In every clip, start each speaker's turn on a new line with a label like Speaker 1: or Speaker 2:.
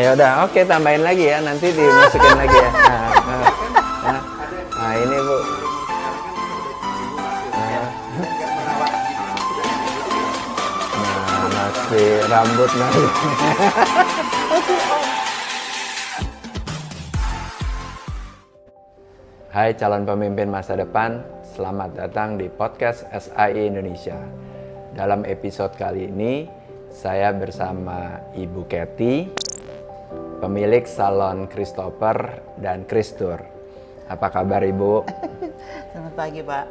Speaker 1: Ya udah, oke, tambahin lagi ya, nanti dimasukin lagi ya. Nah, ini Bu. Nah, masih rambut nanti. Hai calon pemimpin masa depan, selamat datang di podcast SAI Indonesia. Dalam episode kali ini, saya bersama Ibu Kathy, pemilik salon Christopher dan Christur. Apa kabar Ibu?
Speaker 2: Selamat pagi Pak.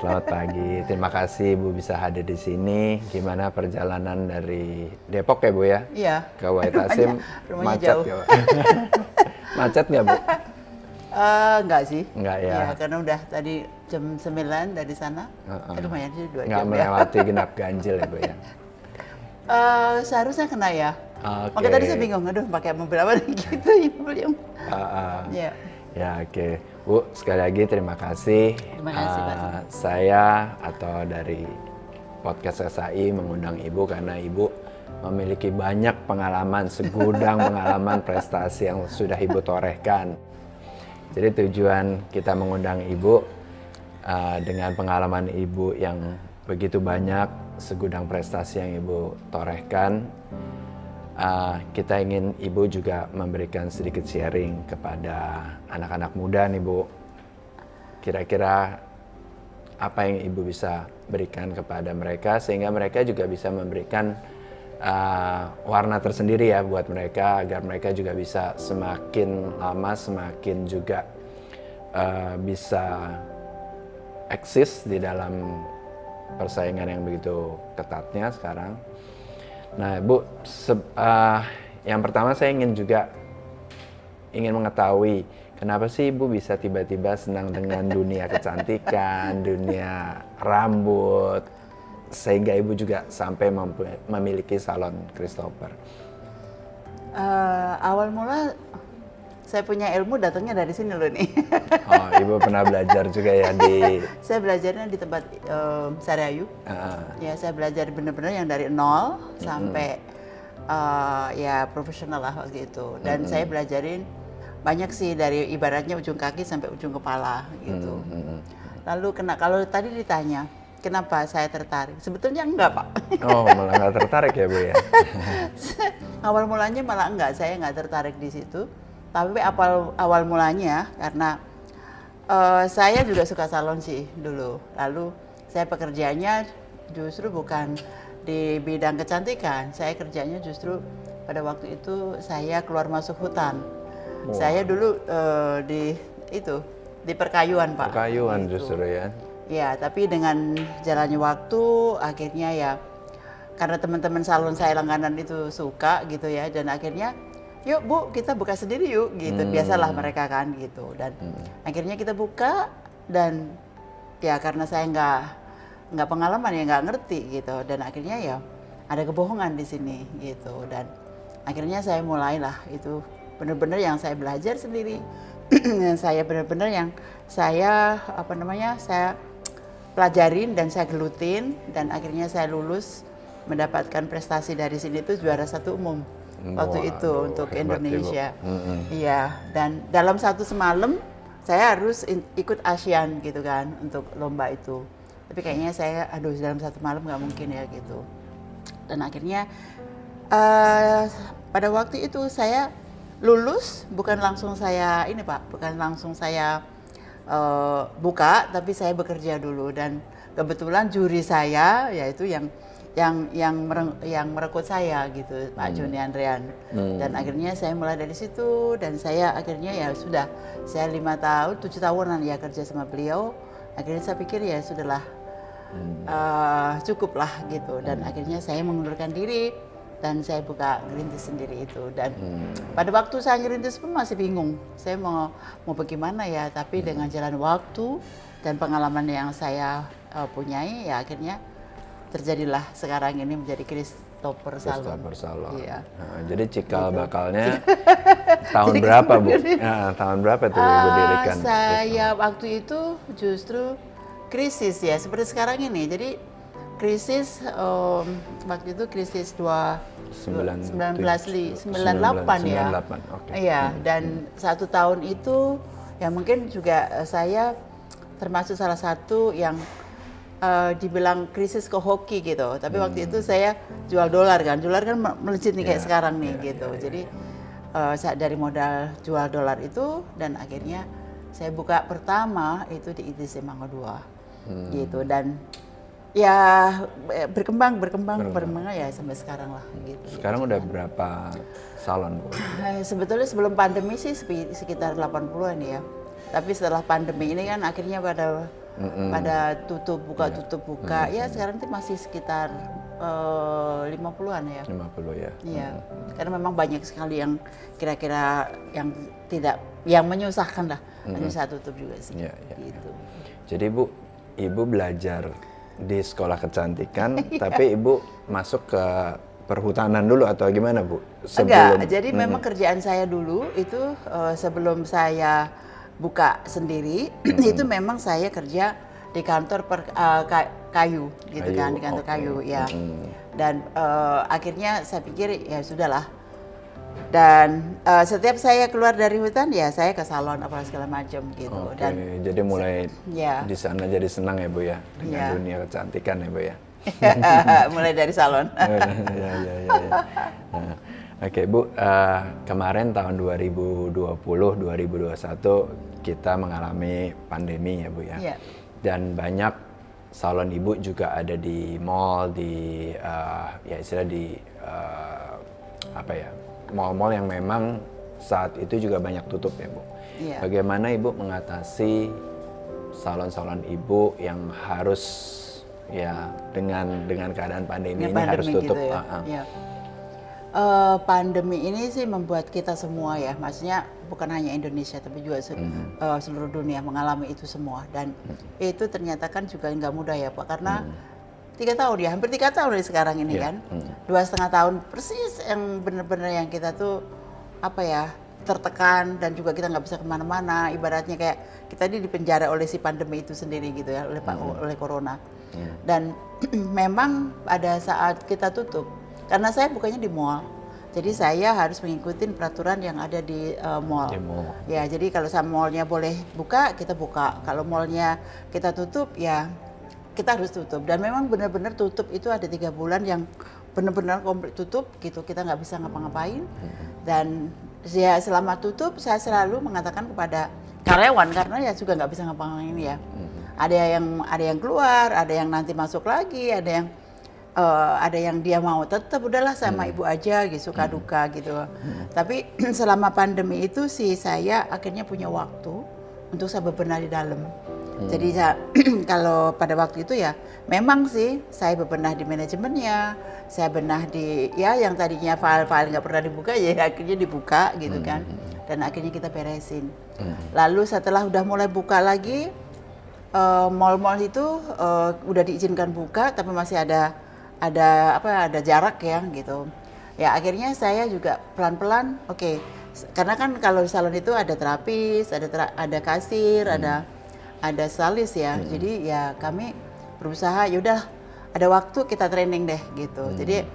Speaker 1: Selamat pagi, terima kasih Ibu bisa hadir di sini. Gimana perjalanan dari Depok ya Bu ya?
Speaker 2: Iya.
Speaker 1: Ke Wahid-Hasim,
Speaker 2: rumahnya
Speaker 1: macet
Speaker 2: jauh.
Speaker 1: ya Bu? Macet nggak Bu?
Speaker 2: Enggak sih.
Speaker 1: Enggak ya?
Speaker 2: Iya, karena udah tadi jam 9 dari sana. Lumayan sih 2
Speaker 1: Nggak
Speaker 2: jam ya.
Speaker 1: melewati genap ganjil ya Bu ya?
Speaker 2: Seharusnya kena ya.
Speaker 1: Oke.
Speaker 2: Makanya tadi saya bingung, aduh pakai mobil apa nih gitu Ibu. Iya.
Speaker 1: Ya oke. Bu, sekali lagi terima kasih.
Speaker 2: Terima kasih, Pak.
Speaker 1: Saya atau dari podcast SAI mengundang Ibu karena Ibu memiliki banyak pengalaman, segudang pengalaman prestasi yang sudah Ibu torehkan. Jadi tujuan kita mengundang Ibu dengan pengalaman Ibu yang begitu banyak, segudang prestasi yang Ibu torehkan, kita ingin Ibu juga memberikan sedikit sharing kepada anak-anak muda nih Bu. Kira-kira apa yang Ibu bisa berikan kepada mereka sehingga mereka juga bisa memberikan warna tersendiri ya buat mereka, agar mereka juga bisa semakin lama semakin juga bisa eksis di dalam persaingan yang begitu ketatnya sekarang. Nah Bu, yang pertama saya ingin mengetahui kenapa sih Ibu bisa tiba-tiba senang dengan dunia kecantikan, dunia rambut, sehingga Ibu juga sampai memiliki salon Christopher.
Speaker 2: Awal mula saya punya ilmu datangnya dari sini loh nih.
Speaker 1: Oh, Ibu pernah belajar juga ya di...
Speaker 2: Saya belajarnya di tempat Sariayu. Ya, saya belajar benar-benar yang dari nol sampai ya profesional lah waktu itu. Dan saya belajarin banyak sih dari ibaratnya ujung kaki sampai ujung kepala gitu. Lalu kalau tadi ditanya kenapa saya tertarik, sebetulnya enggak Pak.
Speaker 1: Oh, malah nggak tertarik ya Bu ya?
Speaker 2: Awal mulanya malah enggak, saya nggak tertarik di situ. Tapi awal mulanya karena saya juga suka salon sih dulu. Lalu saya pekerjaannya justru bukan di bidang kecantikan. Saya kerjanya justru pada waktu itu saya keluar masuk hutan. Wow. Saya dulu di perkayuan Pak.
Speaker 1: Perkayuan
Speaker 2: gitu.
Speaker 1: Justru ya?
Speaker 2: Ya, tapi dengan jalannya waktu akhirnya ya karena teman-teman salon saya langganan itu suka gitu ya, dan akhirnya yuk Bu, kita buka sendiri yuk gitu. Biasalah mereka kan gitu. Dan akhirnya kita buka, dan ya karena saya nggak pengalaman ya nggak ngerti gitu, dan akhirnya ya ada kebohongan di sini gitu. Dan akhirnya saya mulailah itu benar-benar yang saya belajar sendiri. Saya benar-benar yang saya saya pelajarin dan saya gelutin, dan akhirnya saya lulus mendapatkan prestasi dari sini itu juara 1 umum. Waktu itu untuk Indonesia. Iya, dan dalam satu semalam saya harus ikut ASEAN gitu kan untuk lomba itu. Tapi kayaknya saya dalam satu malam nggak mungkin ya gitu. Dan akhirnya pada waktu itu saya lulus bukan langsung saya buka, tapi saya bekerja dulu, dan kebetulan juri saya yaitu yang merekrut saya gitu, Pak Joni Andrean. Dan akhirnya saya mulai dari situ, dan saya akhirnya ya sudah, saya 7 tahunan ya kerja sama beliau. Akhirnya saya pikir ya sudahlah, cukup lah gitu, dan akhirnya saya mengundurkan diri dan saya buka ngerintis sendiri itu. Dan pada waktu saya ngerintis pun masih bingung, saya mau bagaimana ya, tapi dengan jalan waktu dan pengalaman yang saya punyai ya akhirnya terjadilah sekarang ini menjadi Christopher Salon.
Speaker 1: Christopher Salon.
Speaker 2: Iya.
Speaker 1: Nah, jadi cikal bakalnya tahun berapa Bu? Ya, tahun berapa tuh Ibu dirikan?
Speaker 2: Saya waktu itu justru krisis ya seperti sekarang ini. Jadi krisis waktu itu krisis
Speaker 1: 98
Speaker 2: ya.
Speaker 1: Oke.
Speaker 2: Iya, dan 1 tahun itu ya mungkin juga saya termasuk salah satu yang dibilang krisis ke hoki gitu. Tapi waktu itu saya jual dolar kan melejit nih kayak sekarang nih gitu. Jadi dari modal jual dolar itu dan akhirnya saya buka pertama itu di ITC Mangga 2 gitu, dan ya berkembang ya sampai sekarang lah gitu.
Speaker 1: Sekarang udah berapa salon, Bu?
Speaker 2: Sebetulnya sebelum pandemi sih sekitar 80-an ya. Tapi setelah pandemi ini kan akhirnya pada tutup buka. Ya sekarang itu masih sekitar 50-an ya.
Speaker 1: 50 ya.
Speaker 2: Iya. Karena memang banyak sekali yang kira-kira yang menyusahkan lah. Hanya saya tutup juga sih. Gitu.
Speaker 1: Jadi Ibu belajar di sekolah kecantikan, tapi Ibu masuk ke perhutanan dulu atau gimana, Bu?
Speaker 2: Enggak, jadi memang kerjaan saya dulu itu sebelum saya buka sendiri, itu memang saya kerja di kantor kayu gitu kan, di kantor kayu ya. Dan akhirnya saya pikir ya sudahlah. Dan setiap saya keluar dari hutan ya saya ke salon apa segala macam gitu.
Speaker 1: Oke,
Speaker 2: Dan
Speaker 1: jadi mulai di sana jadi senang ya, Bu ya, dengan dunia kecantikan ya, Bu ya.
Speaker 2: Mulai dari salon.
Speaker 1: Nah, oke, Bu, kemarin tahun 2020-2021 kita mengalami pandemi ya, Bu ya. Dan banyak salon Ibu juga ada di mall, ya istilah mall-mall yang memang saat itu juga banyak tutup ya, Bu. Bagaimana Ibu mengatasi salon-salon Ibu yang harus ya dengan keadaan pandemi ini harus tutup?
Speaker 2: Gitu ya. Pandemi ini sih membuat kita semua ya, maksudnya bukan hanya Indonesia tapi juga seluruh dunia mengalami itu semua, dan itu ternyata kan juga nggak mudah ya Pak, karena 3 tahun ya, hampir 3 tahun dari sekarang ini kan, 2,5 tahun persis yang benar-benar yang kita tuh tertekan dan juga kita nggak bisa kemana-mana, ibaratnya kayak kita di penjara oleh si pandemi itu sendiri gitu ya, oleh corona. Dan memang pada saat kita tutup, karena saya bukanya di mall, jadi saya harus mengikuti peraturan yang ada di mall. Ya, jadi kalau mallnya boleh buka, kita buka. Kalau mallnya kita tutup, ya kita harus tutup. Dan memang benar-benar tutup itu ada 3 bulan yang benar-benar komplit tutup gitu, kita nggak bisa ngapa-ngapain. Dan ya selama tutup saya selalu mengatakan kepada karyawan, karena ya juga nggak bisa ngapa-ngapain ya. Ada yang keluar, ada yang nanti masuk lagi, ada yang dia mau tetap udahlah sama ibu aja gitu, suka duka gitu. Tapi selama pandemi itu sih saya akhirnya punya waktu untuk saya bebenah di dalam. Jadi kalau pada waktu itu ya memang sih saya bebenah di manajemennya, saya benah di yang tadinya file-file nggak pernah dibuka ya akhirnya dibuka gitu kan, dan akhirnya kita beresin. Lalu setelah udah mulai buka lagi, mall-mall itu udah diizinkan buka tapi masih ada jarak ya gitu. Ya akhirnya saya juga pelan-pelan karena kan kalau di salon itu ada terapis, ada kasir, ada stylist ya. Jadi ya kami berusaha yaudah ada waktu kita training deh gitu. Jadi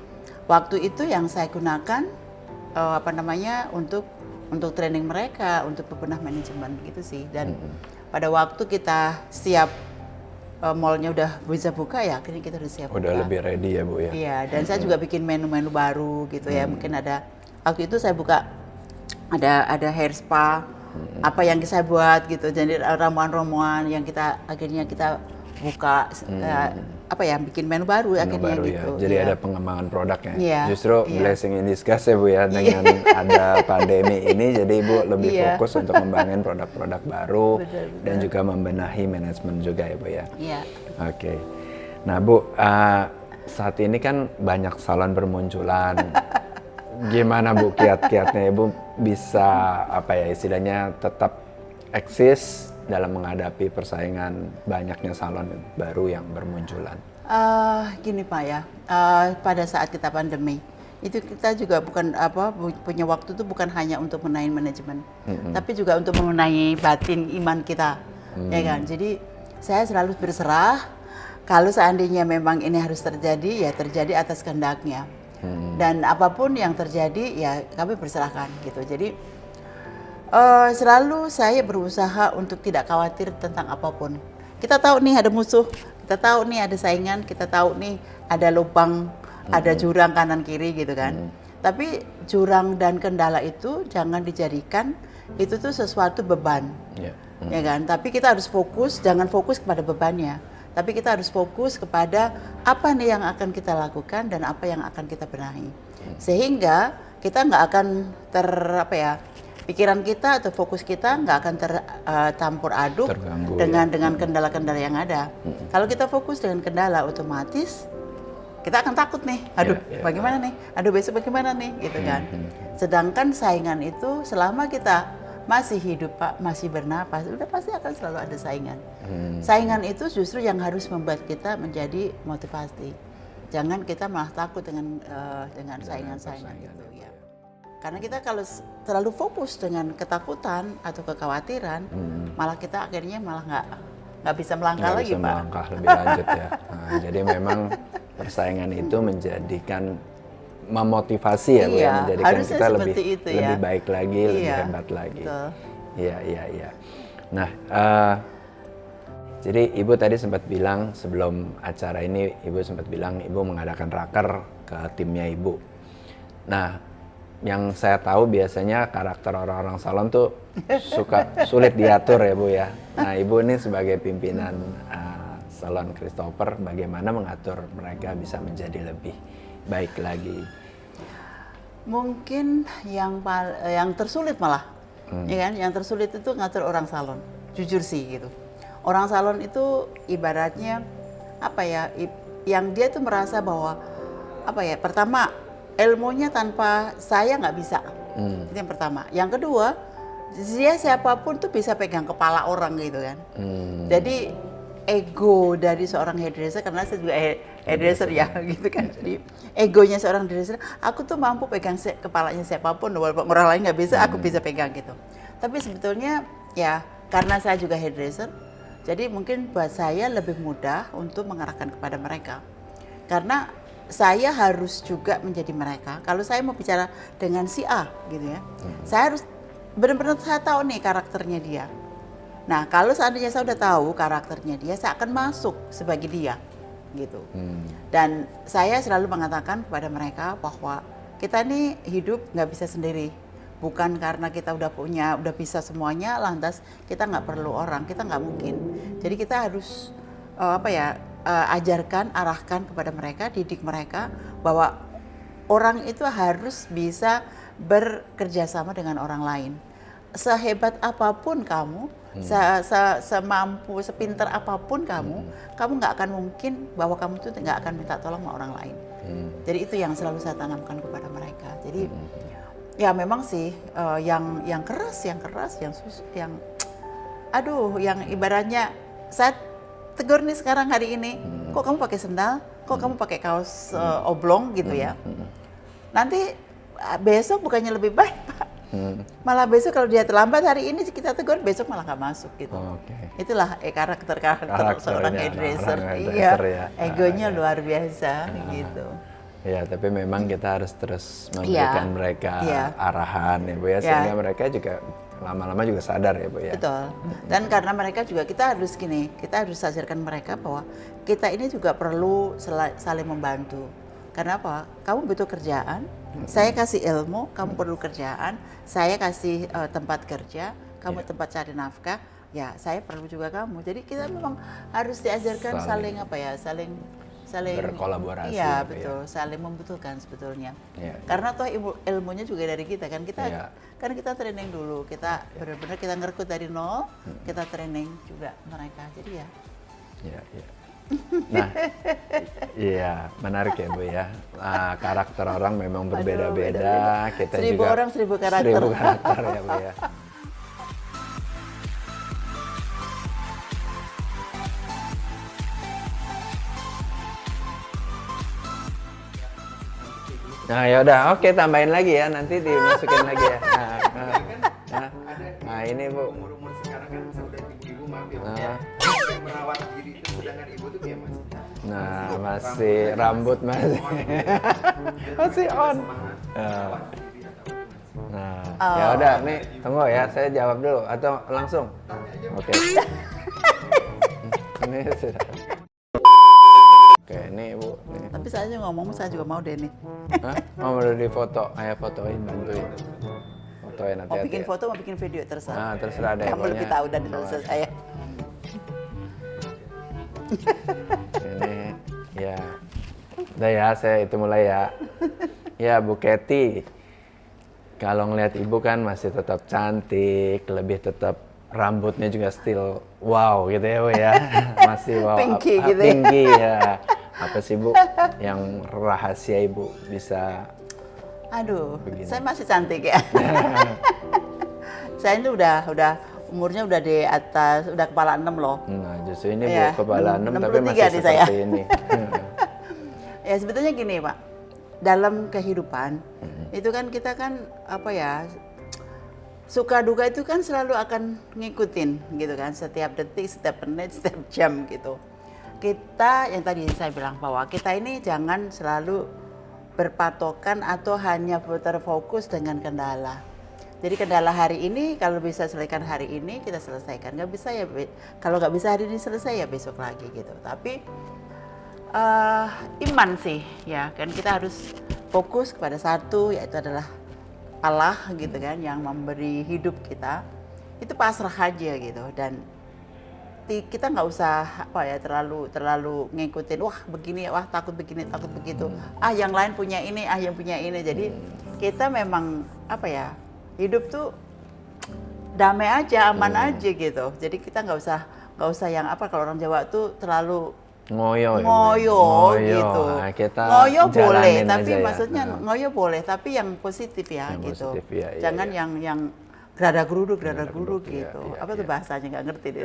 Speaker 2: waktu itu yang saya gunakan untuk training mereka, untuk bebenah manajemen gitu sih. Dan pada waktu kita siap mallnya udah bisa buka ya akhirnya kita udah siap
Speaker 1: udah
Speaker 2: buka.
Speaker 1: Lebih ready ya, Bu ya.
Speaker 2: Iya, dan saya juga bikin menu-menu baru gitu ya. Mungkin ada waktu itu saya buka ada hair spa, apa yang saya buat gitu. Jadi ramuan-ramuan yang akhirnya kita buka bikin menu baru akhirnya
Speaker 1: baru,
Speaker 2: gitu.
Speaker 1: Ya. Jadi ada pengembangan produknya.
Speaker 2: Justru
Speaker 1: blessing in disguise ya, Bu ya, dengan ada pandemi ini, jadi Ibu lebih fokus untuk membangun produk-produk baru. Betul. Dan juga membenahi manajemen juga ya, Bu ya.
Speaker 2: Iya.
Speaker 1: Oke. Nah, Bu, saat ini kan banyak salon bermunculan. Gimana, Bu, kiat-kiatnya Ibu bisa istilahnya tetap eksis dalam menghadapi persaingan banyaknya salon baru yang bermunculan?
Speaker 2: Gini Pak ya, pada saat kita pandemi itu kita juga punya waktu itu bukan hanya untuk menaik manajemen, tapi juga untuk mengenai batin iman kita, ya kan. Jadi saya selalu berserah kalau seandainya memang ini harus terjadi, ya terjadi atas kehendaknya. Dan apapun yang terjadi, ya kami berserahkan gitu. Jadi selalu saya berusaha untuk tidak khawatir tentang apapun. Kita tahu nih ada musuh, kita tahu nih ada saingan, kita tahu nih ada lubang, ada jurang kanan kiri gitu kan. Tapi jurang dan kendala itu jangan dijadikan itu tuh sesuatu beban, ya kan? Tapi kita harus fokus, jangan fokus kepada bebannya. Tapi kita harus fokus kepada apa nih yang akan kita lakukan dan apa yang akan kita benahi. Sehingga kita nggak akan pikiran kita atau fokus kita nggak akan tercampur aduk dengan kendala-kendala yang ada. Kalau kita fokus dengan kendala, otomatis kita akan takut nih. Aduh, bagaimana nih? Aduh, besok bagaimana nih? Gitu kan. Sedangkan saingan itu selama kita masih hidup, Pak, masih bernapas, udah pasti akan selalu ada saingan. Saingan itu justru yang harus membuat kita menjadi motivasi. Jangan kita malah takut dengan saingan-saingan itu. Ya. Karena kita kalau terlalu fokus dengan ketakutan atau kekhawatiran, malah kita akhirnya nggak bisa melangkah lagi, Pak.
Speaker 1: Melangkah lebih lanjut ya. Nah, jadi memang persaingan itu menjadikan memotivasi ya, Bu, ya, menjadikan kita lebih baik lagi, lebih hebat lagi. Iya. Nah, jadi Ibu tadi sempat bilang sebelum acara ini, Ibu sempat bilang Ibu mengadakan raker ke timnya Ibu. Nah, yang saya tahu biasanya karakter orang-orang salon tuh sulit diatur ya, Bu ya. Nah, Ibu ini sebagai pimpinan salon Christopher, bagaimana mengatur mereka bisa menjadi lebih baik lagi?
Speaker 2: Mungkin yang tersulit malah, ya kan? Yang tersulit itu ngatur orang salon. Jujur sih gitu. Orang salon itu ibaratnya yang dia tuh merasa bahwa pertama ilmunya tanpa saya nggak bisa. Itu yang pertama. Yang kedua, dia siapapun tuh bisa pegang kepala orang gitu kan. Jadi ego dari seorang hairdresser, karena saya juga hairdresser ya gitu kan. Jadi egonya seorang hairdresser, aku tuh mampu pegang kepalanya siapapun, walaupun orang lain nggak bisa, aku bisa pegang gitu. Tapi sebetulnya ya karena saya juga hairdresser, jadi mungkin buat saya lebih mudah untuk mengarahkan kepada mereka. Karena saya harus juga menjadi mereka. Kalau saya mau bicara dengan si A gitu ya, saya harus benar-benar saya tahu nih karakternya dia. Nah, kalau seandainya saya udah tahu karakternya dia, saya akan masuk sebagai dia gitu. Dan saya selalu mengatakan kepada mereka bahwa kita nih hidup nggak bisa sendiri. Bukan karena kita udah bisa semuanya, lantas kita nggak perlu orang, kita nggak mungkin. Jadi kita harus ajarkan, arahkan kepada mereka, didik mereka bahwa orang itu harus bisa bekerja sama dengan orang lain. Sehebat apapun kamu, semampu, sepintar apapun kamu nggak akan mungkin bahwa kamu tuh nggak akan minta tolong sama orang lain. Jadi itu yang selalu saya tanamkan kepada mereka. Jadi ya memang sih yang keras, yang ibaratnya saya tegur nih sekarang hari ini, kok kamu pakai sendal, kok kamu pakai kaos oblong gitu ya. Nanti besok bukannya lebih baik, Pak. Malah besok kalau dia terlambat hari ini kita tegur, besok malah nggak masuk gitu. Itulah karakter seorang hairdresser. Iya, ya. Egonya luar biasa gitu.
Speaker 1: Ya, tapi memang kita harus terus memberikan mereka arahan ya, Bu ya, sehingga mereka juga lama-lama juga sadar ya, Bu ya.
Speaker 2: Betul. Dan karena mereka juga kita harus ajarkan mereka bahwa kita ini juga perlu saling membantu. Karena apa? Kamu butuh kerjaan, saya kasih ilmu, kamu perlu kerjaan, saya kasih tempat kerja, kamu tempat cari nafkah, ya saya perlu juga kamu. Jadi kita memang harus diajarkan saling
Speaker 1: berkolaborasi.
Speaker 2: Iya, betul, saling membutuhkan sebetulnya. Karena toh ilmunya juga dari kita kan, kan kita training dulu, kita benar-benar kita ngerekrut dari nol, kita training juga mereka. Jadi ya.
Speaker 1: Nah, iya, menarik ya, Bu ya. Nah, karakter orang memang berbeda-beda. Kita
Speaker 2: 1000
Speaker 1: juga
Speaker 2: orang 1000 karakter.
Speaker 1: 1000 karakter ya, Bu ya. Nah, ya udah, oke, tambahin lagi ya, nanti dimasukin lagi ya. Nah, ini Bu.
Speaker 3: Umur sekarang kan udah ibu-ibu, maaf ya. yang merawat diri itu, sedangkan ibu tuh kayak masih
Speaker 1: Nah, masih rambut masih masih on. Nah, ya udah nih, tunggu ya, saya jawab dulu atau langsung? Oke. Ini sudah. Oke, ini Ibu. Nih.
Speaker 2: Tapi saya juga ngomong, saya juga mau deh nih.
Speaker 1: Hah? Mau udah difoto? Ayo fotoin, bantuin. Fotoin
Speaker 2: Mau
Speaker 1: hati-hati.
Speaker 2: bikin
Speaker 1: Ya.
Speaker 2: foto, mau bikin video, terserah.
Speaker 1: Nah, terserah deh.
Speaker 2: Kamu lebih tahu dan terserah saya.
Speaker 1: Ini, ya. Udah ya, saya itu mulai ya. Ya, Bu Kety. Kalau ngelihat Ibu kan masih tetap cantik, lebih tetap rambutnya juga still wow gitu ya Bu ya. Masih wow.
Speaker 2: Pinky gitu ya.
Speaker 1: Pinky ya. Apa sih Bu yang rahasia Ibu bisa
Speaker 2: Aduh,
Speaker 1: begini?
Speaker 2: saya masih cantik ya. Saya itu udah umurnya udah di atas, udah kepala 6 loh.
Speaker 1: Nah, justru ini
Speaker 2: Iya,
Speaker 1: Bu kepala 6 tapi
Speaker 2: 63
Speaker 1: masih
Speaker 2: nih saya.
Speaker 1: seperti ini.
Speaker 2: Ya sebetulnya gini Pak, dalam kehidupan itu kan kita kan apa ya, suka duka itu kan selalu akan ngikutin gitu kan, setiap detik, setiap menit, setiap jam gitu. Kita yang tadi saya bilang bahwa kita ini jangan selalu berpatokan atau hanya terfokus dengan kendala. Jadi kendala hari ini kalau bisa selesaikan hari ini kita selesaikan, nggak bisa ya kalau nggak bisa hari ini selesai ya besok lagi gitu. Tapi iman sih ya kan, kita harus fokus kepada satu, yaitu adalah Allah gitu kan yang memberi hidup kita. Itu pasrah aja gitu, dan kita nggak usah apa ya terlalu ngikutin, wah begini, wah takut begini, takut begitu, yang lain punya ini, yang punya ini. Jadi kita memang apa ya, hidup tuh damai aja, aman aja gitu. Jadi kita nggak usah yang apa, kalau orang Jawa tuh terlalu
Speaker 1: Ngoyo, ya, Bu?
Speaker 2: ngoyo gitu.
Speaker 1: Nah, kita
Speaker 2: ngoyo boleh,
Speaker 1: jalanin
Speaker 2: tapi
Speaker 1: aja ya.
Speaker 2: maksudnya
Speaker 1: Nah.
Speaker 2: ngoyo boleh, tapi yang positif ya
Speaker 1: Yang
Speaker 2: gitu.
Speaker 1: positif, ya, iya,
Speaker 2: Jangan
Speaker 1: iya.
Speaker 2: yang gerada geruduk
Speaker 1: iya,
Speaker 2: gitu.
Speaker 1: iya,
Speaker 2: Apa tuh
Speaker 1: iya.
Speaker 2: bahasanya, nggak ngerti deh.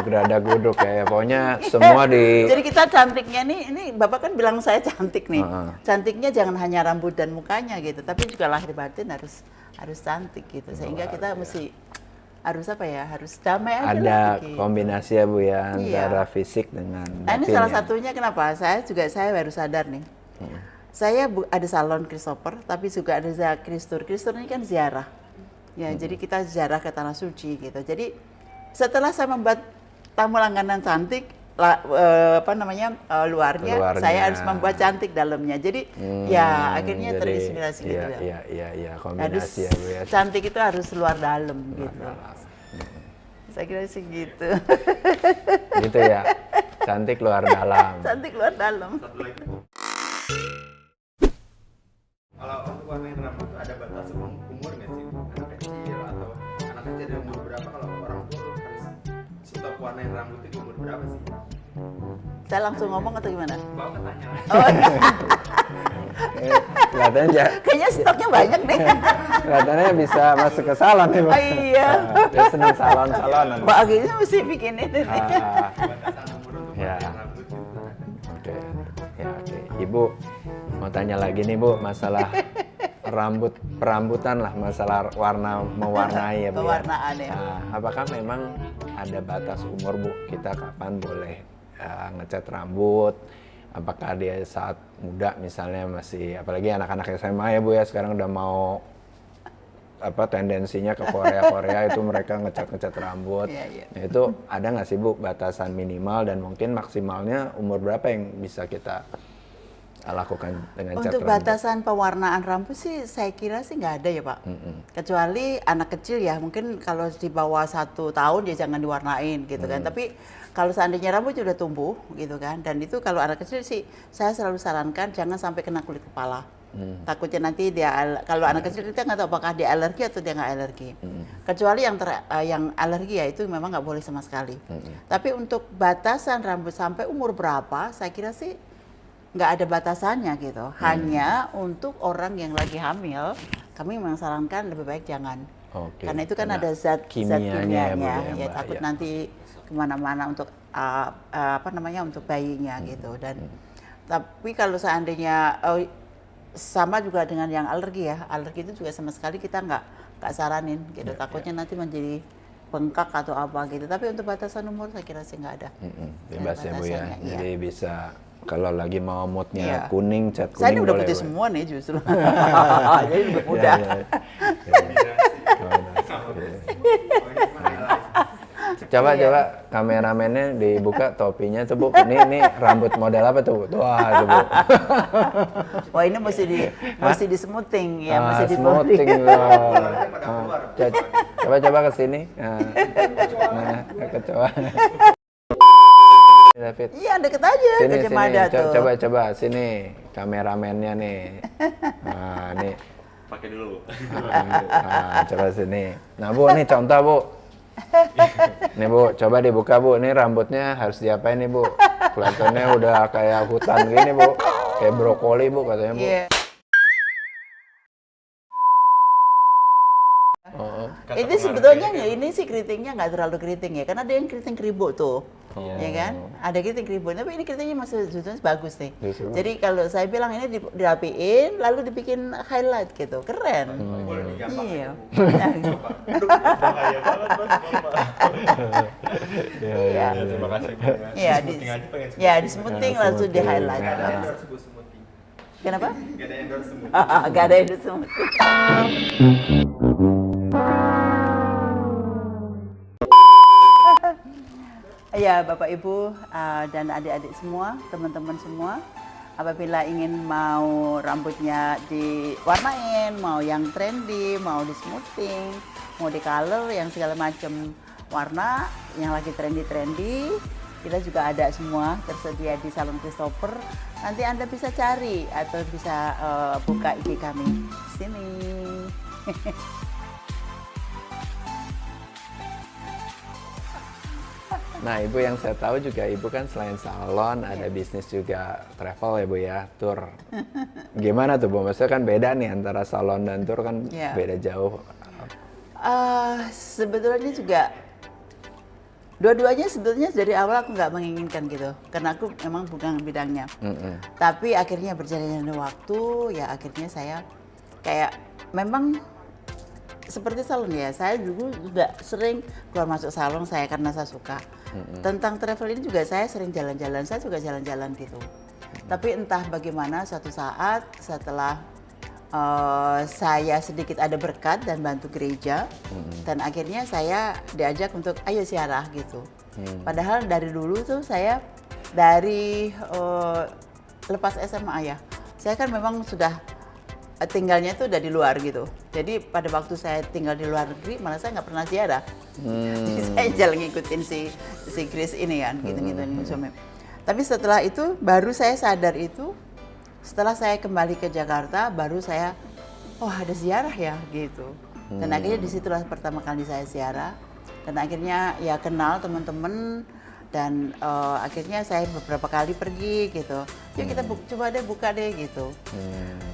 Speaker 1: Gerada guduk ya. Pokoknya semua di
Speaker 2: Jadi kita cantiknya nih, ini Bapak kan bilang saya cantik nih.
Speaker 1: Heeh.
Speaker 2: Cantiknya jangan hanya rambut dan mukanya gitu, tapi juga lahir batin harus cantik gitu. Sehingga kita mesti harus apa ya, harus damai aja
Speaker 1: ada
Speaker 2: lah, gitu.
Speaker 1: kombinasi ya Bu ya,
Speaker 2: Iya.
Speaker 1: antara fisik dengan
Speaker 2: Nah, ini
Speaker 1: batin
Speaker 2: salah
Speaker 1: ya.
Speaker 2: satunya kenapa saya baru sadar nih. Saya ada salon Christopher, tapi juga ada Kristur. Kristur ini kan ziarah. Ya, jadi kita ziarah ke tanah suci gitu. Jadi setelah saya membuat tamu langganan cantik, luarnya,
Speaker 1: Luarnya.
Speaker 2: saya harus membuat cantik dalamnya. Jadi ya akhirnya
Speaker 1: Jadi,
Speaker 2: terinspirasi gitu.
Speaker 1: Iya,
Speaker 2: Harus
Speaker 1: kombinasi ya Bu ya.
Speaker 2: cantik itu harus luar dalam gitu.
Speaker 1: Dalam.
Speaker 2: Saya kira sih gitu.
Speaker 1: Gitu ya. Cantik luar dalam.
Speaker 2: Cantik luar dalam.
Speaker 3: Satu lagi Bu. Kalau untuk warnain rambut tuh ada batas umur nggak sih? Anak kecil atau anak kecil dari umur berapa? Kalau orang tua tuh harus stop warnain rambut itu di umur berapa sih?
Speaker 2: Saya langsung ngomong atau gimana?
Speaker 3: Bawa ketanya.
Speaker 1: Kelihatannya
Speaker 2: Kayaknya stoknya banyak nih.
Speaker 1: kelihatannya bisa masuk ke salon nih Bu.
Speaker 2: Oh, iya.
Speaker 1: Dia senang salon-salonan.
Speaker 2: Mbak akhirnya mesti bikin ini.
Speaker 3: Batasan umur untuk
Speaker 1: Ya.
Speaker 3: warnain rambut gitu.
Speaker 1: Oke, ya oke. Ibu mau tanya lagi nih Bu, masalah perambutan lah, masalah mewarnai ya Bu.
Speaker 2: Pewarnaan ya.
Speaker 1: Nah, apakah memang ada batas umur Bu, kita kapan boleh ngecat rambut? Apakah dia saat muda misalnya masih, apalagi anak-anak SMA ya Bu ya, sekarang udah mau tendensinya ke Korea itu mereka ngecat rambut.
Speaker 2: Iya, iya.
Speaker 1: Nah, itu ada nggak sih Bu batasan minimal dan mungkin maksimalnya umur berapa yang bisa kita lakukan dengan cat
Speaker 2: Untuk
Speaker 1: rambut?
Speaker 2: batasan pewarnaan rambut sih saya kira sih nggak ada ya Pak. Kecuali anak kecil ya, mungkin kalau di bawah 1 tahun ya jangan diwarnain gitu kan. Tapi kalau seandainya rambut sudah tumbuh gitu kan, dan itu kalau anak kecil sih saya selalu sarankan jangan sampai kena kulit kepala. Takutnya nanti kalau anak kecil kita nggak tahu apakah dia alergi atau dia nggak alergi. Kecuali yang alergi ya itu memang nggak boleh sama sekali. Tapi untuk batasan rambut sampai umur berapa, saya kira sih nggak ada batasannya gitu. Hanya untuk orang yang lagi hamil, kami memang sarankan lebih baik jangan.
Speaker 1: Oke,
Speaker 2: Karena itu kan
Speaker 1: karena
Speaker 2: ada zat
Speaker 1: kimianya ya, Bu,
Speaker 2: kimianya,
Speaker 1: yang
Speaker 2: ya takut
Speaker 1: bahaya.
Speaker 2: nanti kemana-mana untuk untuk bayinya gitu. Dan tapi kalau seandainya sama juga dengan yang alergi ya, alergi itu juga sama sekali kita nggak saranin gitu. Takutnya nanti menjadi bengkak atau apa gitu. Tapi untuk batasan umur saya kira sih nggak ada.
Speaker 1: Bebas ya Bu ya.
Speaker 2: batasannya, iya.
Speaker 1: Jadi bisa kalau lagi mau moodnya
Speaker 2: Iya.
Speaker 1: kuning, cat
Speaker 2: Saya
Speaker 1: kuning
Speaker 2: ini udah
Speaker 1: boleh.
Speaker 2: putih
Speaker 1: Bu.
Speaker 2: semua nih justru. Jadi lebih mudah.
Speaker 1: Coba
Speaker 2: Iya.
Speaker 1: coba kameramennya dibuka topinya tuh Bu. Ini rambut model apa tuh? Wah, tuh Bu.
Speaker 2: Wah ini mesti di smoothing ya, mesti di
Speaker 1: smoothing
Speaker 2: body.
Speaker 1: loh. Coba ke sini. Nah, coba. David.
Speaker 2: Iya deket aja
Speaker 1: Sini,
Speaker 2: Gajah Mada tuh.
Speaker 1: Coba sini kameramennya nih. Nah, nih.
Speaker 3: Pakai dulu.
Speaker 1: Coba sini. Nah Bu, nih contoh Bu. Nih Bu, coba dibuka Bu. Ini rambutnya harus diapain nih Bu? Kelihatannya udah kayak hutan gini Bu. Kayak brokoli Bu katanya Bu.
Speaker 2: Iya.
Speaker 1: Oh.
Speaker 2: Itu sebetulnya ini sih keritingnya nggak terlalu keriting ya, karena ada yang keriting keribuk tuh, ya kan? Ada keriting keribuk, tapi ini keritingnya masih sebetulnya bagus nih.
Speaker 1: Justru.
Speaker 2: Jadi kalau saya bilang ini dirapiin, lalu dibikin highlight gitu, keren.
Speaker 3: Boleh digambar.
Speaker 2: Iya.
Speaker 3: Bahaya banget Mas.
Speaker 2: Iya.
Speaker 3: Terima kasih.
Speaker 2: Iya,
Speaker 3: Smoothing aja pengen
Speaker 2: ya di smoothing langsung di highlight.
Speaker 3: Gak ada endorse Bu smoothing.
Speaker 2: Kenapa?
Speaker 3: Gak ada endorse smoothing.
Speaker 2: Gak ada itu smoothing. Ya, Bapak Ibu dan adik-adik semua, teman-teman semua, apabila ingin mau rambutnya diwarnain, mau yang trendy, mau di smoothing, mau di color, yang segala macam warna yang lagi trendy-trendy, kita juga ada semua tersedia di Salon Christopher. Nanti Anda bisa cari atau bisa buka IG kami. Sini.
Speaker 1: Nah Ibu, yang saya tahu juga Ibu kan selain salon ada bisnis juga travel ya Bu ya, tour. Gimana tuh Bu? Maksudnya kan beda nih antara salon dan tour kan
Speaker 2: Iya.
Speaker 1: beda jauh.
Speaker 2: Sebetulnya juga dua-duanya sebetulnya dari awal aku nggak menginginkan gitu, karena aku memang bukan bidangnya. Tapi akhirnya berjalannya waktu, ya akhirnya saya kayak memang seperti salon ya. Saya dulu juga sering keluar masuk salon saya karena saya suka. Tentang travel ini juga saya sering jalan-jalan, saya juga jalan-jalan gitu. Tapi entah bagaimana suatu saat setelah saya sedikit ada berkat dan bantu gereja, dan akhirnya saya diajak untuk ayo ziarah gitu. Padahal dari dulu tuh saya dari lepas SMA ya, saya kan memang sudah tinggalnya tuh udah di luar gitu. Jadi pada waktu saya tinggal di luar negeri malah saya nggak pernah ziarah. Jadi saya jalan ngikutin si Chris ini kan, gitu-gitu suami. Tapi setelah itu baru saya sadar itu. Setelah saya kembali ke Jakarta, baru saya, oh ada ziarah ya gitu. Dan akhirnya disitulah pertama kali saya ziarah. Dan akhirnya ya kenal teman-teman. Dan akhirnya saya beberapa kali pergi gitu. Yuk kita coba deh buka deh gitu.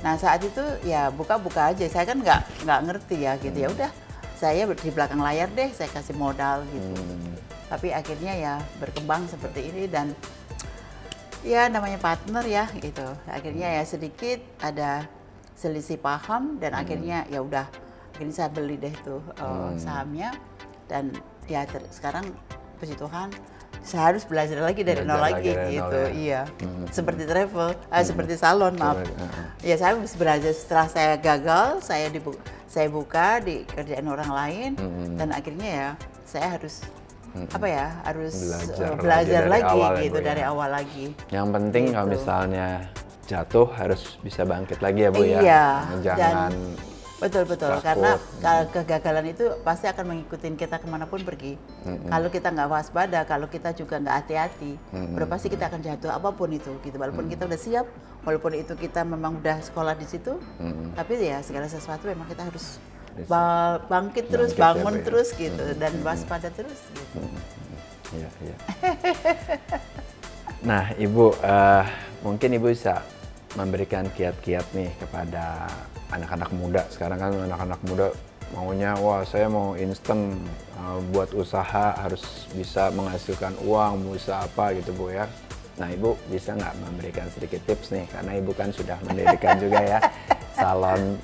Speaker 2: Nah saat itu ya buka-buka aja. Saya kan nggak ngerti ya gitu. Ya udah saya di belakang layar deh. Saya kasih modal gitu. Tapi akhirnya ya berkembang seperti ini dan ya namanya partner ya gitu. Akhirnya ya sedikit ada selisih paham dan akhirnya ya udah akhirnya saya beli deh tuh sahamnya dan ya sekarang puji Tuhan saya harus belajar lagi dari nol lagi gitu. Iya. Seperti travel, seperti salon maaf. Ya saya harus belajar setelah saya gagal, saya buka dikerjain orang lain dan akhirnya ya saya harus apa ya harus belajar lagi gitu dari awal lagi.
Speaker 1: Yang penting
Speaker 2: gitu.
Speaker 1: kalau misalnya jatuh harus bisa bangkit lagi ya Bu ya.
Speaker 2: Iya.
Speaker 1: Jangan
Speaker 2: Betul
Speaker 1: takut.
Speaker 2: karena kegagalan itu pasti akan mengikuti kita kemanapun pergi. Kalau kita nggak waspada, kalau kita juga nggak hati-hati, udah pasti kita akan jatuh apapun itu gitu. Walaupun kita udah siap, walaupun itu kita memang udah sekolah di situ, tapi ya segala sesuatu memang kita harus bangkit terus,
Speaker 1: Bangkit ya,
Speaker 2: bangun
Speaker 1: Bu, ya.
Speaker 2: terus gitu dan waspada terus gitu.
Speaker 1: Iya, iya. Nah, Ibu, mungkin Ibu bisa memberikan kiat-kiat nih kepada anak-anak muda. Sekarang kan anak-anak muda maunya, wah saya mau instan buat usaha, harus bisa menghasilkan uang, bisa apa gitu Bu ya. Nah, Ibu bisa nggak memberikan sedikit tips nih, karena Ibu kan sudah mendirikan juga ya salon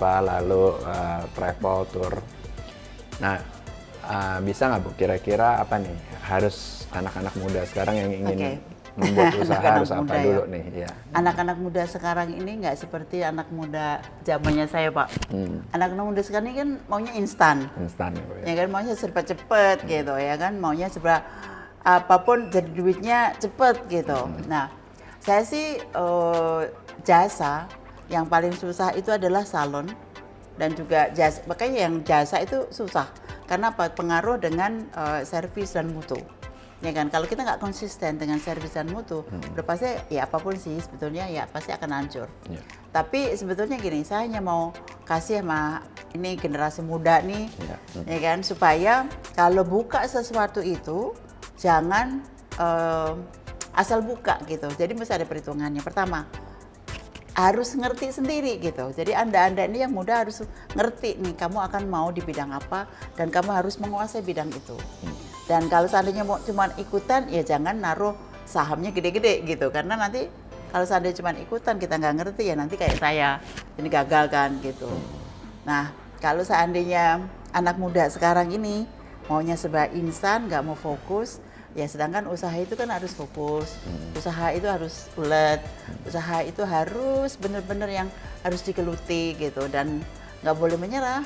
Speaker 1: lalu travel tour. Nah, bisa nggak Bu, kira-kira apa nih harus anak-anak muda sekarang yang ingin
Speaker 2: Oke.
Speaker 1: membuat usaha
Speaker 2: Anak
Speaker 1: harus apa
Speaker 2: muda ya.
Speaker 1: dulu nih? Ya.
Speaker 2: Anak-anak muda sekarang ini nggak seperti anak muda zamannya saya, Pak. Anak-anak muda sekarang ini kan maunya instan.
Speaker 1: Instan ya Bu ya.
Speaker 2: Ya kan maunya serba cepet gitu ya kan, maunya serba apapun jadi duitnya cepet gitu. Nah, saya sih jasa yang paling susah itu adalah salon dan juga jasa. Makanya yang jasa itu susah karena apa? Pengaruh dengan servis dan mutu. Ya kan, kalau kita nggak konsisten dengan servis dan mutu, udah pasti ya apapun sih sebetulnya ya pasti akan hancur.
Speaker 1: Ya.
Speaker 2: Tapi sebetulnya gini, saya hanya mau kasih sama ini generasi muda nih, ya kan, supaya kalau buka sesuatu itu jangan asal buka gitu. Jadi mesti ada perhitungannya. Pertama, harus ngerti sendiri gitu. Jadi Anda ini yang muda harus ngerti nih kamu akan mau di bidang apa dan kamu harus menguasai bidang itu. Dan kalau seandainya mau cuma ikutan ya jangan naruh sahamnya gede-gede gitu karena nanti kalau seandainya cuma ikutan kita nggak ngerti ya nanti kayak saya ini gagal kan gitu. Nah kalau seandainya anak muda sekarang ini maunya serba instan nggak mau fokus ya sedangkan usaha itu kan harus fokus, usaha itu harus ulet, usaha itu harus benar-benar yang harus digeluti gitu dan nggak boleh menyerah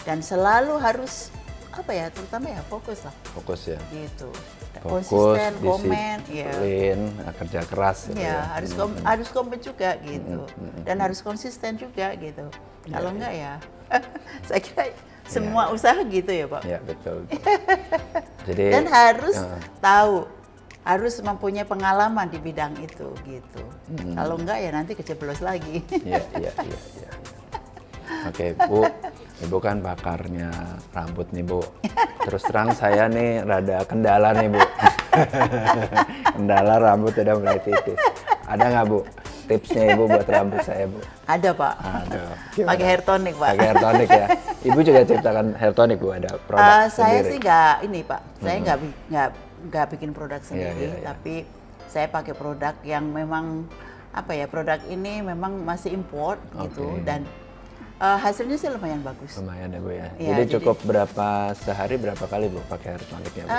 Speaker 2: dan selalu harus apa ya terutama ya fokus lah
Speaker 1: Fokus ya.
Speaker 2: gitu.
Speaker 1: Fokus,
Speaker 2: Konsisten, komen, ya.
Speaker 1: disiplin, kerja keras gitu
Speaker 2: Ya,
Speaker 1: ya.
Speaker 2: harus komen juga gitu. Dan harus konsisten juga gitu. Kalau enggak ya saya kira semua usaha gitu ya, Pak.
Speaker 1: Ya betul. Jadi
Speaker 2: Dan harus tahu, harus mempunyai pengalaman di bidang itu gitu. Kalau enggak ya nanti kejeblos lagi.
Speaker 1: Iya. Oke, Bu. Ibu kan bakarnya rambut nih, Bu. Terus terang saya nih rada kendala nih, Bu. Kendala rambut udah mulai tipis. Ada nggak, Bu? Tipsnya Ibu buat rambut saya, Bu?
Speaker 2: Ada, Pak.
Speaker 1: Ada.
Speaker 2: Pakai hair tonic, Pak.
Speaker 1: Pakai hair tonic ya. Ibu juga ciptakan hair tonic, Bu, ada produk
Speaker 2: Saya
Speaker 1: sendiri.
Speaker 2: sih nggak ini, Pak. Saya nggak bikin produk sendiri,
Speaker 1: iya.
Speaker 2: tapi saya pakai produk yang memang apa ya? Produk ini memang masih import gitu
Speaker 1: Oke.
Speaker 2: dan hasilnya sih lumayan bagus.
Speaker 1: Lumayan ya, Bu ya.
Speaker 2: Iya,
Speaker 1: Jadi cukup sehari berapa kali, Bu, pakai hair tonicnya, Bu?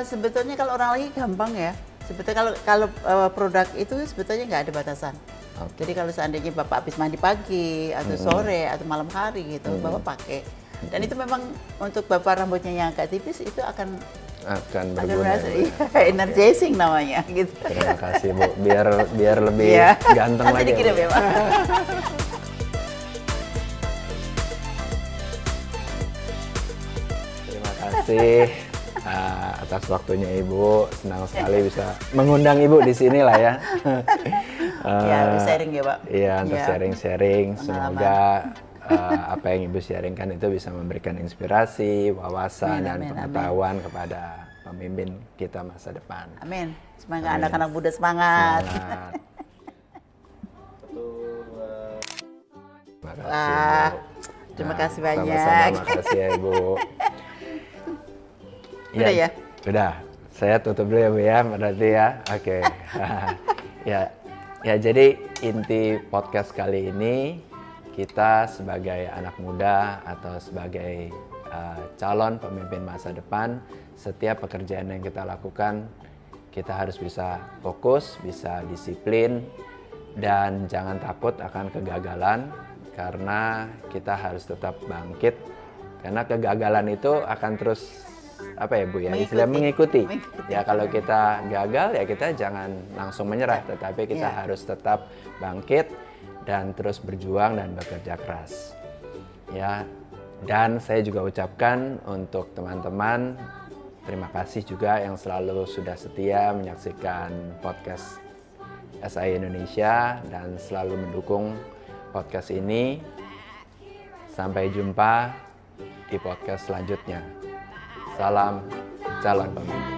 Speaker 2: Sebetulnya kalau orang lagi gampang ya. Sebetulnya kalau produk itu sebetulnya nggak ada batasan.
Speaker 1: Oke.
Speaker 2: Jadi kalau seandainya Bapak habis mandi pagi atau sore atau malam hari gitu, Bapak pakai. Dan itu memang untuk Bapak rambutnya yang agak tipis itu akan
Speaker 1: Berguna.
Speaker 2: merasa
Speaker 1: Ya, Bu, ya?
Speaker 2: energizing namanya gitu.
Speaker 1: Terima kasih, Bu. Biar lebih
Speaker 2: Iya.
Speaker 1: ganteng
Speaker 2: Nanti
Speaker 1: lagi.
Speaker 2: dikirim
Speaker 1: Bu.
Speaker 2: ya, Pak.
Speaker 1: Terima kasih atas waktunya Ibu. Senang sekali bisa mengundang Ibu di sini lah ya.
Speaker 2: Ya, sharing ya, Pak.
Speaker 1: Iya, untuk
Speaker 2: Ya.
Speaker 1: sharing-sharing.
Speaker 2: Pengalaman.
Speaker 1: Semoga apa yang Ibu sharingkan itu bisa memberikan inspirasi, wawasan,
Speaker 2: Amin,
Speaker 1: dan
Speaker 2: amin,
Speaker 1: pengetahuan kepada pemimpin kita masa depan.
Speaker 2: Amin. Semoga
Speaker 1: Amin.
Speaker 2: anak-anak muda semangat.
Speaker 1: Semangat. Terima kasih,
Speaker 2: Wah,
Speaker 1: Bu.
Speaker 2: terima
Speaker 1: Nah,
Speaker 2: kasih banyak.
Speaker 1: Sama-sama, makasih ya, Ibu.
Speaker 2: Udah ya?
Speaker 1: Udah. Saya tutup dulu ya, Bu ya, berarti ya. Oke. Ya, jadi inti podcast kali ini kita sebagai anak muda atau sebagai calon pemimpin masa depan, setiap pekerjaan yang kita lakukan kita harus bisa fokus, bisa disiplin, dan jangan takut akan kegagalan karena kita harus tetap bangkit karena kegagalan itu akan terus apa ya, Bu ya, istilah mengikuti. Ya kalau kita gagal ya kita jangan langsung menyerah, tetapi kita harus tetap bangkit dan terus berjuang dan bekerja keras. Ya, dan saya juga ucapkan untuk teman-teman terima kasih juga yang selalu sudah setia menyaksikan podcast SAI Indonesia dan selalu mendukung podcast ini. Sampai jumpa di podcast selanjutnya. Salam calon pemimpin.